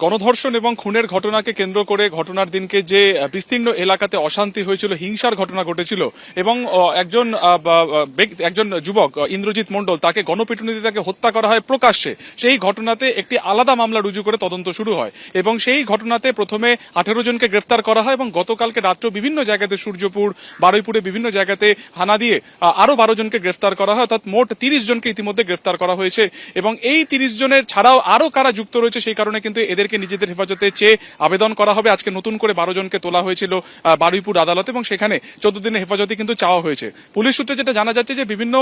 গণধর্ষণ এবং খুনের ঘটনাকে কেন্দ্র করে ঘটনার দিনকে যে বিস্তীর্ণ এলাকাতে অশান্তি হয়েছিল, হিংসার ঘটনা ঘটেছিল এবং একজন যুবক ইন্দ্রজিৎ মণ্ডল তাকে গণপিটুনিতে তাকে হত্যা করা হয় প্রকাশ্যে। সেই ঘটনাতে একটি আলাদা মামলা রুজু করে তদন্ত শুরু হয় এবং সেই ঘটনাতে প্রথমে 18 জনকে গ্রেফতার করা হয় এবং গতকালকে রাত্রে বিভিন্ন জায়গাতে সূর্যপুর, বারুইপুরে বিভিন্ন জায়গাতে হানা দিয়ে আরো 12 জনকে গ্রেফতার করা হয়, অর্থাৎ মোট 30 জনকে ইতিমধ্যে গ্রেফতার করা হয়েছে। এবং এই 30 জনের ছাড়াও আরো কারা যুক্ত রয়েছে সেই কারণে কিন্তু এদেরকে নিজেদের হেফাজতে চেয়ে আবেদন করা হবে। আজকে নতুন করে 12 জনকে তোলা হয়েছিল বারুইপুর আদালতে এবং সেখানে 14 দিনের হেফাজতে কিন্তু চাওয়া হয়েছে। পুলিশ সূত্রে যেটা জানা যাচ্ছে যে বিভিন্ন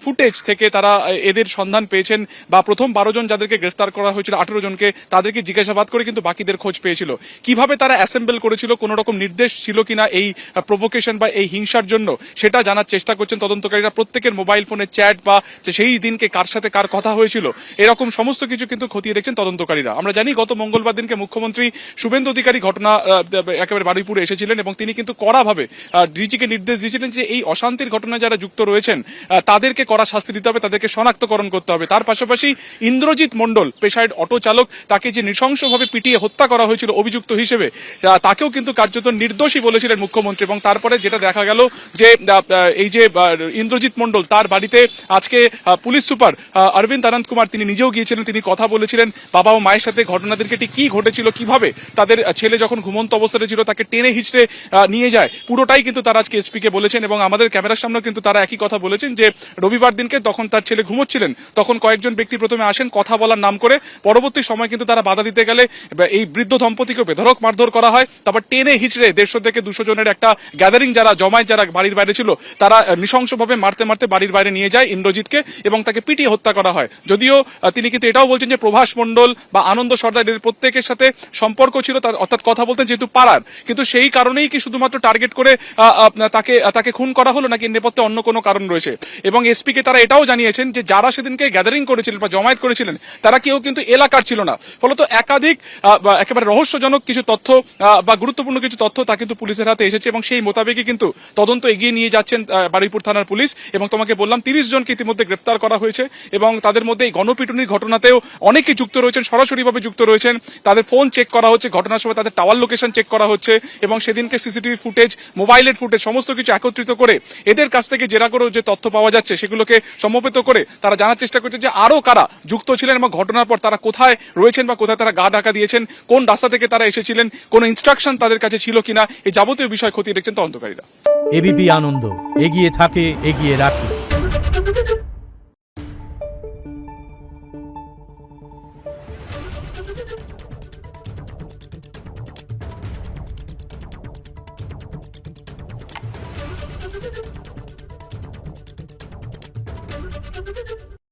ফুটেজ থেকে তারা এদের সন্ধান পেয়েছেন বা প্রথম 12 জন যাদেরকে গ্রেফতার করা হয়েছিল 18 জনকে তাদেরকে জিজ্ঞাসাবাদ করে কিন্তু বাকিদের খোঁজ পেয়েছিল। কিভাবে তারা অ্যাসেম্বল করেছিল, কোন রকম নির্দেশ ছিল কিনা এই প্রভোকেশন বা এই হিংসার জন্য সেটা জানার চেষ্টা করছেন তদন্তকারীরা। প্রত্যেকের মোবাইল ফোনে চ্যাট বা সেই দিনকে কার সাথে কার কথা হয়েছিল এরকম সমস্ত কিছু কিন্তু খতিয়ে দেখছেন তদন্তকারীরা। আমরা জানি গত মঙ্গলবার দিনকে মুখ্যমন্ত্রী শুভেন্দু অধিকারী ঘটনা একেবারে বারুইপুরে এসেছিলেন এবং তিনি কিন্তু কড়াভাবে ডিজিকে নির্দেশ দিয়েছিলেন যে এই অশান্তির ঘটনায় যারা যুক্ত রয়েছেন তাদেরকে কড়া শাস্তি দিতে হবে, তাদেরকে শনাক্তকরণ করতে হবে। তার পাশাপাশি ইন্দ্রজিৎ মণ্ডল পেশায় অটো চালক, তাকে যে নৃশংসভাবে পিটিয়ে হত্যা করা হয়েছিল অভিযুক্ত হিসেবে, তাকেও কিন্তু কার্যত নির্দোষী বলেছিলেন মুখ্যমন্ত্রী। এবং তারপরে যেটা দেখা গেল যে এই যে ইন্দ্রজিৎ মণ্ডল তার বাড়িতে আজকে পুলিশ সুপার অরবিন্দ আনন্দ কুমার তিনি নিজেও গিয়েছিলেন, তিনি কথা বলেছিলেন বাবা ও মায়ের সাথে ঘটনাদেরকে কি ঘটেছিল, কিভাবে তাদের ছেলে যখন ঘুমন্ত অবস্থায় ছিল তাকে টেনে হিচড়ে নিয়ে যায়, পুরোটাই কিন্তু তারা আজকে এসপি কে বলেছেন। এবং আমাদের ক্যামেরার সামনেও কিন্তু তারা একই কথা বলেছেন যে রবিবার দিনকে তখন তার ছেলে ঘুমোচ্ছিলেন, তখন কয়েকজন ব্যক্তি প্রথমে আসেন কথা বলার নাম করে, পরবর্তী সময় কিন্তু তারা বাধা দিতে গেলে এই বৃদ্ধ দম্পতিকে বেধড়ক মারধর করা হয়, তারপর টেনে হিচড়ে 150 থেকে 200 জনের একটা গ্যাদারিং যারা জমায়েত যারা বাড়ির বাইরে ছিল তারা নৃশংসভাবে মারতে মারতে বাড়ির বাইরে নিয়ে যায় ইন্দ্রজিৎকে এবং তাকে পিটিয়ে হত্যা করা হয়। যদিও তিনি কিন্তু এটাও বলছেন যে প্রভাস মণ্ডল বা আনন্দ সর্দার এদের প্রত্যেকের সাথে সম্পর্ক ছিল, অর্থাৎ কথা বলতেন যেহেতু পাড়ার, কিন্তু সেই কারণেই কি শুধুমাত্র টার্গেট করে তাকে খুন করা হলো নাকি নেপথ্যে অন্য কোনো কারণ রয়েছে। এবং এসপি কে তারা এটাও জানিয়েছেন যে যারা সেদিনকে গ্যাদারিং করেছিলেন বা জমায়েত করেছিলেন তারা কেউ কিন্তু এলাকার ছিল না, ফলত একাধিক একেবারে রহস্যজনক কিছু তথ্য বা গুরুত্বপূর্ণ কিছু তথ্য তা কিন্তু পুলিশের হাতে এসেছে এবং সেই মোতাবেকই কিন্তু তদন্ত এগিয়ে নিয়ে যাচ্ছেন বারুইপুর থানার পুলিশ। এবং তোমাকে বললাম 30 জনকে ইতিমধ্যে গ্রেফতার করা হয়েছে এবং তাদের মধ্যে এই গণপিটুনির ঘটনাতেও অনেকে যুক্ত রয়েছেন, সরাসরিভাবে যুক্ত রয়েছেন। তাদের ফোন চেক করা হচ্ছে, ঘটনার সময় তাদের টাওয়ার লোকেশন চেক করা হচ্ছে এবং সেদিনকে সিসিটিভি ফুটেজ, মোবাইলের ফুটেজ সমস্ত কিছু একত্রিত করে এদের কাছ থেকে জেরা করে যে তথ্য পাওয়া যাচ্ছে সেগুলোকে সমবেত করে তারা জানার চেষ্টা করছে যে আরো কারা যুক্ত ছিলেন এবং ঘটনার পর তারা কোথায় রয়েছেন বা কোথায় তারা গা ঢাকা দিয়েছেন, কোন রাস্তা থেকে তারা এসেছিলেন, কোন ইনস্ট্রাকশন তাদের কাছে ছিল কিনা, এই যাবতীয় বিষয় খতিয়ে দেখছেন তদন্তকারীরা। এবিপি আনন্দ, এগিয়ে থাকে, এগিয়ে রাখে।